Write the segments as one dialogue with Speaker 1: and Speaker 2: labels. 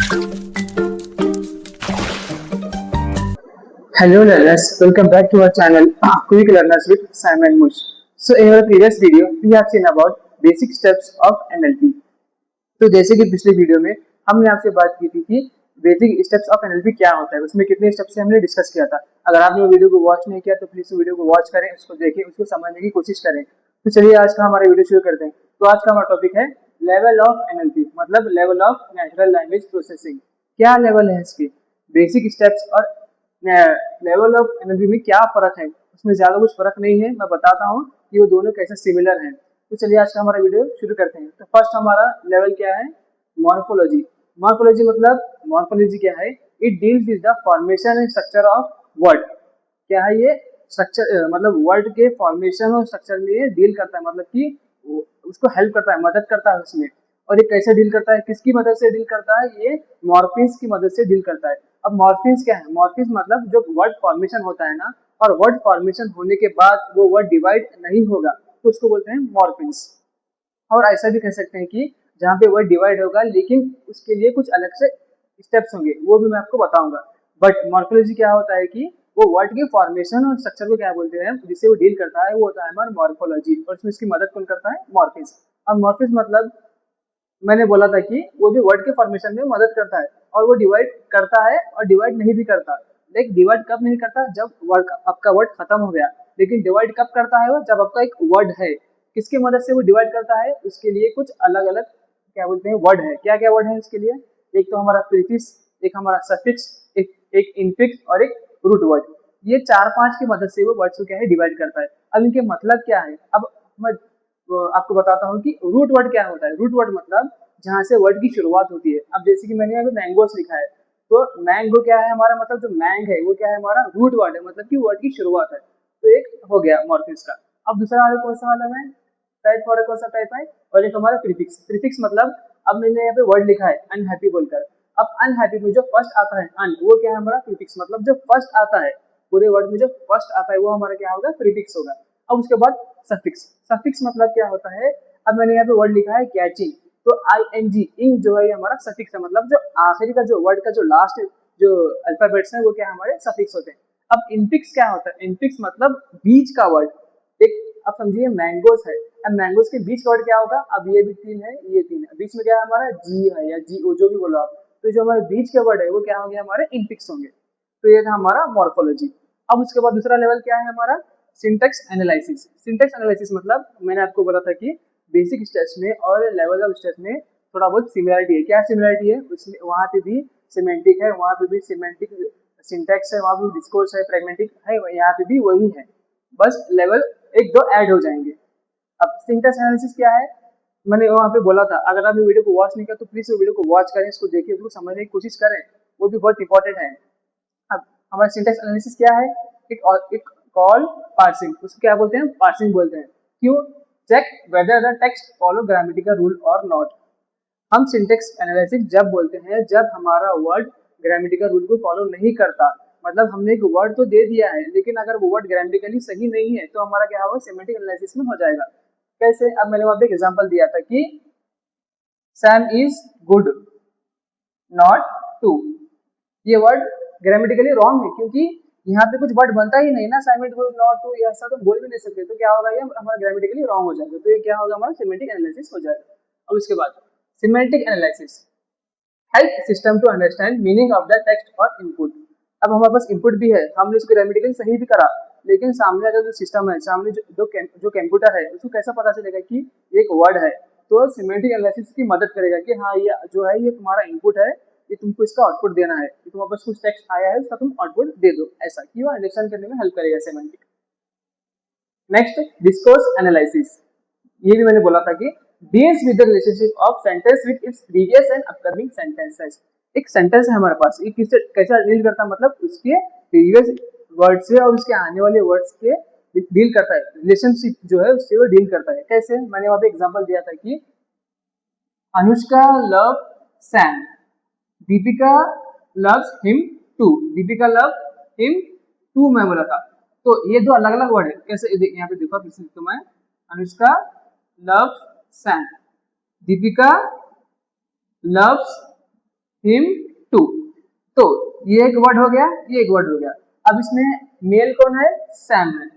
Speaker 1: Hello learners, welcome back to our channel Quick Learners with Simon Mush. So in our previous video, we have seen about basic steps of NLP. तो जैसे कि पिछले video में हमने आपसे बात की थी कि बेसिक स्टेप्स ऑफ एनएलपी क्या होता है, उसमें कितने स्टेप्स से हमने डिस्कस किया था। अगर आपने वो वीडियो को वॉच नहीं किया तो प्लीज वीडियो को वॉच करें, उसको देखें, उसको समझने की कोशिश करें। तो चलिए आज का हमारा वीडियो शुरू करते हैं। तो आज का हमारा टॉपिक है लेवल ऑफ एनएलपी, मतलब level of natural language processing. क्या लेवल है इसके, बेसिक स्टेप्स और लेवल ऑफ एनएलपी में क्या फर्क है। उसमें ज्यादा कुछ फर्क नहीं है, मैं बताता हूँ कि वो दोनों कैसे सिमिलर हैं। तो चलिए आज का हमारा वीडियो शुरू करते हैं। तो फर्स्ट हमारा लेवल क्या है, मॉर्फोलॉजी। मॉर्फोलॉजी मतलब मॉर्फोलॉजी क्या है, it deals with the formation and structure of word. क्या है ये स्ट्रक्चर, मतलब वर्ड के फॉर्मेशन और स्ट्रक्चर में ये डील करता है, मतलब कि उसको हेल्प करता है, मदद करता है उसमें। और ये कैसे डील करता है, किसकी मदद से डील करता है, ये मॉर्फिन्स की मदद से डील करता है। अब मॉर्फिन्स क्या है, मॉर्फिन्स मतलब जो वर्ड फॉर्मेशन होता है ना, और वर्ड फॉर्मेशन होने के बाद वो वर्ड डिवाइड नहीं होगा तो उसको बोलते हैं मॉर्फिन्स। और ऐसा भी कह सकते हैं कि जहाँ पे वर्ड डिवाइड होगा लेकिन उसके लिए कुछ अलग से स्टेप्स होंगे, वो भी मैं आपको बताऊंगा। बट मॉर्फोलॉजी क्या होता है कि वो वर्ड के फॉर्मेशन और स्ट्रक्चर को क्या बोलते हैं, जिससे वो डील करता है, वो होता है हमारा मॉर्फोलॉजी। और उसमें इसकी मदद कौन करता है, मॉर्फिन्स। अब मॉर्फिन्स मतलब मैंने बोला था कि वो भी वर्ड के फॉर्मेशन में मदद करता है, और वो डिवाइड करता है और डिवाइड नहीं भी करता। लेकिन डिवाइड कब नहीं करता, जब वर्ड आपका वर्ड खत्म हो गया। लेकिन डिवाइड कब करता है वो, जब आपका एक वर्ड है। किसकी मदद से वो डिवाइड करता है, उसके लिए कुछ अलग अलग क्या बोलते हैं वर्ड है। क्या क्या वर्ड है इसके लिए, एक तो हमारा प्रीफिक्स, एक हमारा सफिक्स, एक इनफिक्स और एक रूट वर्ड। ये चार पांच की मदद से वो वर्ड्स को क्या है, डिवाइड करता है। अब इनके मतलब क्या है, अब मैं आपको बताता हूँ कि रूट वर्ड क्या होता है। रूट वर्ड मतलब जहाँ से वर्ड की शुरुआत होती है। अब जैसे कि मैंने यहाँ पे मैंगोस लिखा है, तो मैंगो क्या है हमारा, मतलब जो मैंग है वो क्या है हमारा रूट वर्ड है, मतलब कि वर्ड की शुरुआत है। तो एक हो गया मॉर्फिम्स का। अब दूसरा वाला कौन सा वाला है, टाइप और कौन सा टाइप है, और एक हमारा प्रीफिक्स। प्रीफिक्स मतलब अब मैंने यहाँ पे वर्ड लिखा है अनहैप्पी बोलकर। अब अनहैप्पी में जो फर्स्ट आता है अन, वो क्या है हमारा प्रीफिक्स, मतलब जो फर्स्ट आता है पूरे वर्ड में जो फर्स्ट आता है वो हमारा क्या होगा, प्रीफिक्स होगा। अब उसके बाद सफिक्स। सफिक्स मतलब क्या होता है, अब मैंने यहाँ पे वर्ड लिखा है कैचिंग, तो आई एन जी, इंग जो है ये हमारा सफिक्स है, मतलब जो आखिरी का जो वर्ड का जो लास्ट जो अल्फाबेट्स है वो क्या हमारे सफिक्स होते हैं। अब इनफिक्स क्या होता है, इनफिक्स मतलब बीच का वर्ड। एक अब समझिए मैंगोस है, अब मैंगोस के बीच का वर्ड क्या होगा, अब ये भी तीन है, ये तीन है, बीच में क्या है हमारा जी है या जी ओ जो भी बोलो आप। तो जो हमारे बीच के वर्ड है वो क्या होंगे, हमारे इनफिक्स होंगे। तो ये था हमारा मॉर्फोलॉजी। अब उसके बाद दूसरा लेवल क्या है हमारा, सिंटेक्स एनालिसिस। सिंटेक्स एनालिसिस मतलब मैंने आपको बोला था कि बेसिक स्टेज में और लेवल ऑफ स्टेज में थोड़ा बहुत सिमिलरिटी है। क्या सिमिलरिटी है, उसमें वहाँ पे भी सिमेंटिक है, वहाँ पे भी सिमेंटिक सिंटेक्स है, वहाँ पे डिस्कोर्स है, फ्रेगमेंटिक है, यहाँ पे भी वही है, बस लेवल एक दो ऐड हो जाएंगे। अब सिंटेक्स एनालिसिस क्या है, मैंने वहाँ पे बोला था, अगर आप वीडियो को वॉच नहीं किया तो प्लीज वो वीडियो को वॉच करें, इसको देखिए, उसको समझने की कोशिश करें, वो भी बहुत इंपॉर्टेंट है। अब हमारा सिंटेक्स एनालिसिस क्या है, एक कॉल पार्सिंग, उसको क्या बोलते हैं, पार्सिंग बोलते हैं। क्यों, check whether the text follow grammatical rule और नॉट। हम सिंटेक्स एनालिसिस जब बोलते हैं जब हमारा वर्ड ग्रामेटिकल रूल को फॉलो नहीं करता, मतलब हमने एक वर्ड तो दे दिया है लेकिन अगर वो वर्ड ग्रामेटिकली सही नहीं है तो हमारा क्या होगा, सिमेंटिक एनालिसिस में हो जाएगा। कैसे, अब मैंने वहां पे एक एग्जांपल दिया था कि Sam is good not to. ये वर्ड ग्रामेटिकली रॉन्ग है क्योंकि यहाँ पे कुछ वर्ड बनता ही नहीं ना, साइमेंट गुड नॉट टू, ऐसा तो बोल भी नहीं सकते, तो क्या होगा, ये हमारा ग्रामेटिकली रॉन्ग हो जाएगा। तो ये क्या होगा, हमारा सिमेंटिक एनालिसिस हो जाएगा। अब उसके बाद semantic analysis help system to understand meaning of the text और इनपुट। अब हमारे पास इनपुट भी है, हमने इसको ग्रामेटिकली सही भी करा, लेकिन सामने का जो सिस्टम है, सामने जो कंप्यूटर है, उसको कैसा पता चलेगा कि एक वर्ड है। तो सिमेंटिक एनालिसिस की मदद करेगा कि हाँ ये जो है ये तुम्हारा इनपुट है, ये तुमको इसका आउटपुट देना है, कि तुम्हारे पास कुछ टेक्स्ट आया है उसका तुम आउटपुट दे दो, ऐसा कि वो अंडरस्टैंड करने में हेल्प करेगा सिमेंटिक। नेक्स्ट डिस्कोर्स एनालिसिस, ये भी मैंने बोला था कि deals with the relationship of sentence with its previous and upcoming sentences. एक सेंटेंस है हमारे पास, ये किससे कैसा डील करता है, मतलब उसके प्रीवियस वर्ड से और उसके आने वाले वर्ड्स के डील करता है, रिलेशनशिप जो है उससे वो डील करता है। कैसे, मैंने वहां पे एग्जांपल दिया था कि Anushka love Sam, Deepika loves him too, Deepika love him too मैं बोला था। तो ये दो अलग अलग वर्ड है। कैसे, यहाँ पे देखो फिर से लिखता मैं, Anushka loves Sam, Deepika loves him, too. तो ये एक वर्ड हो गया, ये एक वर्ड हो गया। अब इसमें मेल कौन है? सैम है।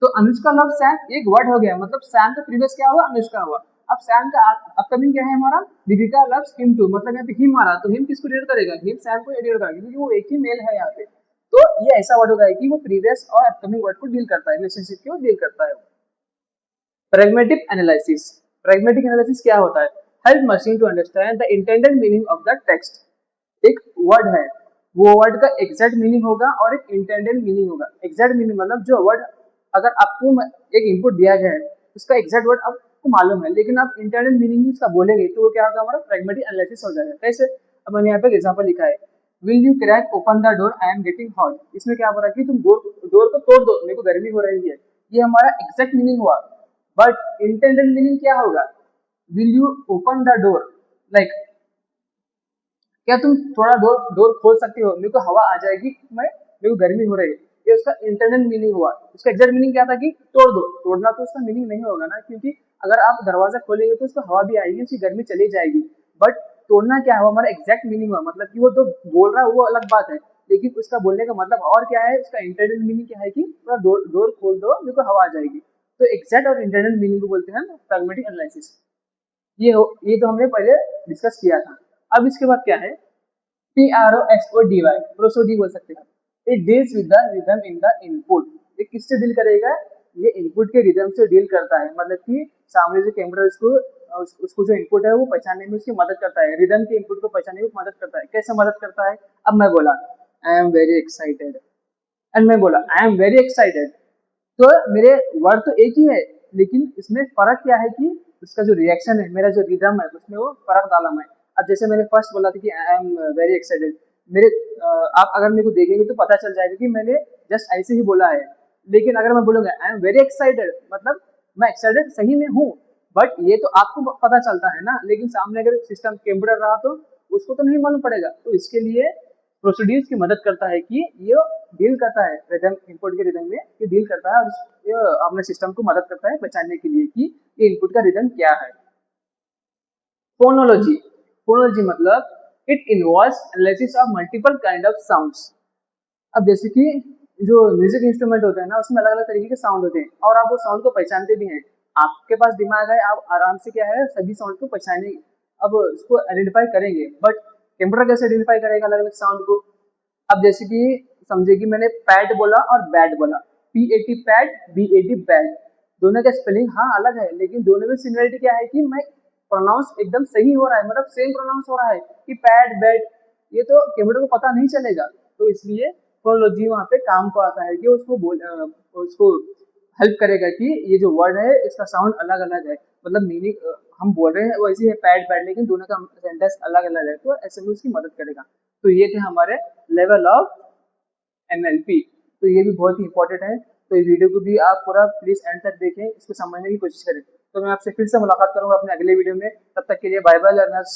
Speaker 1: तो अनुष्का लव सैम एक वर्ड हो गया, मतलब सैम का प्रीवियस क्या हुआ? अनुष्का हुआ। अब सैम का अपकमिंग क्या है हमारा? दीपिका लव्स हिम टू, मतलब यहाँ पे हिम आ रहा, तो हिम किसको डेट करेगा? हिम सैम को डेट करेगा, क्योंकि वो एक ही मेल है यहाँ पे। तो ये ऐसा वर्ड होगा कि वो प्रीवियस और अपकमिंग वर्ड को डील करता है, रिलेशनशिप को डील करता है। Pragmatic analysis. प्रैग्मेटिक एनालिसिस क्या होता है? Help machine to understand the intended meaning of the text. एक वर्ड है, वो वर्ड का एग्जैक्ट मीनिंग होगा और एक इंटेंडेड मीनिंग होगा। एग्जैक्ट मीनिंग मतलब जो वर्ड अगर आपको एक इनपुट दिया गया है, उसका एग्जैक्ट वर्ड आपको मालूम है, लेकिन आप इंटेंडेड मीनिंग उसका बोलेंगे तो वो क्या होगा? हमारा प्रैग्मेटिक एनालिसिस हो जाएगा। कैसे? अब मैंने यहाँ पे एग्जाम्पल लिखा है, will you crack open the door, I am getting hot. इसमें क्या हो रहा है कि तुम डोर को तोड़ दो, मेरे को गर्मी हो रही है। ये हमारा एग्जैक्ट मीनिंग हुआ। बट इंटेंडेड मीनिंग क्या होगा? Will you open the door, like क्या तुम थोड़ा डोर डोर खोल सकते हो, मेरे को हवा आ जाएगी, मेरे को गर्मी हो रही है। ये उसका इंटरनल मीनिंग हुआ। उसका एग्जैक्ट मीनिंग क्या था कि तोड़ दो। तोड़ना तो उसका मीनिंग नहीं होगा ना, क्योंकि अगर आप दरवाजा खोलेंगे तो उसको हवा भी आएगी, उसकी गर्मी चली जाएगी। बट तोड़ना क्या हुआ? हमारा एग्जैक्ट मीनिंग हुआ, मतलब कि वो तो बोल रहा है वो अलग बात है, लेकिन उसका बोलने का मतलब और क्या है? उसका इंटरनल मीनिंग क्या है कि पूरा डोर खोल दो, मेरे को हवा आ जाएगी। तो एग्जैक्ट और इंटरनल मीनिंग को बोलते हैं प्रैग्मेटिक एनालिसिस। ये तो हमने पहले डिस्कस किया था। अब इसके बाद क्या है? PROSODY, प्रोसोडी बोल सकते हैं। It deals with the rhythm in the input. ये किससे डील करेगा? ये इनपुट के रिदम से डील करता है, मतलब कि सामने जो कैमरा उसको जो इनपुट है वो पहचानने में उसकी मदद करता है, रिदम के इनपुट को पहचानने में मदद करता है। कैसे मदद करता है? अब मैं बोला I am very excited, and मैं बोला आई एम वेरी एक्साइटेड, तो मेरे वर्ड तो एक ही है, लेकिन इसमें फर्क क्या है कि उसका जो रिएक्शन है, मेरा जो रिदम है, उसमें वो फर्क डाला मैं। अब जैसे मैंने फर्स्ट बोला था कि आई एम वेरी एक्साइटेड, मेरे आप अगर मेरे को देखेंगे तो पता चल जाएगा कि मैंने जस्ट ऐसे ही बोला है। लेकिन अगर मैं बोलूंगा आई एम वेरी एक्साइटेड, मतलब मैं एक्साइटेड सही में हूँ, बट ये तो आपको पता चलता है ना, लेकिन सामने अगर सिस्टम कैमरा रहा तो उसको तो नहीं मालूम पड़ेगा। तो इसके लिए प्रोसीड्यूर्स की मदद करता है कि ये डील करता है रिदम, इनपुट के रिदम में ये डील करता है, और ये अपने सिस्टम को मदद करता है पहचानने के लिए कि ये इनपुट का रिदम क्या है। फोनोलॉजी। फोनोलॉजी मतलब it involves analysis of multiple kind of sounds. अब जैसे कि जो म्यूजिक इंस्ट्रूमेंट होते हैं ना, उसमें अलग अलग तरीके के साउंड होते हैं, और आप वो साउंड को पहचानते भी हैं। आपके पास दिमाग है, आप आराम से क्या है सभी साउंड को पहचानेंगे, अब उसको आइडेंटिफाई करेंगे। बट कंप्यूटर कैसे आइडेंटिफाई करेगा अलग अलग साउंड को? अब जैसे कि समझे कि मैंने पैड बोला और बैड बोला, PAT पैड, BAD बैड, दोनों का स्पेलिंग हाँ अलग है, लेकिन दोनों में सिमिलरिटी क्या है कि मैं प्रोनाउंस एकदम सही हो रहा है, मतलब सेम प्रोनाउंस हो रहा है कि पैड बैड। ये तो कंप्यूटर को पता नहीं चलेगा, तो इसलिए फोनोलॉजी वहाँ पे काम को आता है कि उसको हेल्प करेगा कि ये जो वर्ड है इसका साउंड अलग अलग है, मतलब मीनिंग हम बोल रहे हैं वैसे है पैड पैड, लेकिन दोनों का सेंटेंस अलग अलग है, तो ऐसे में उसकी मदद करेगा। तो ये थे हमारे लेवल ऑफ NLP। तो ये भी बहुत ही इंपॉर्टेंट है, तो इस वीडियो को भी आप पूरा प्लीज एंड तक देखें, इसको समझने की कोशिश करें। तो मैं आपसे फिर से मुलाकात करूंगा अपने अगले वीडियो में, तब तक के लिए बाय बाय लर्नर्स।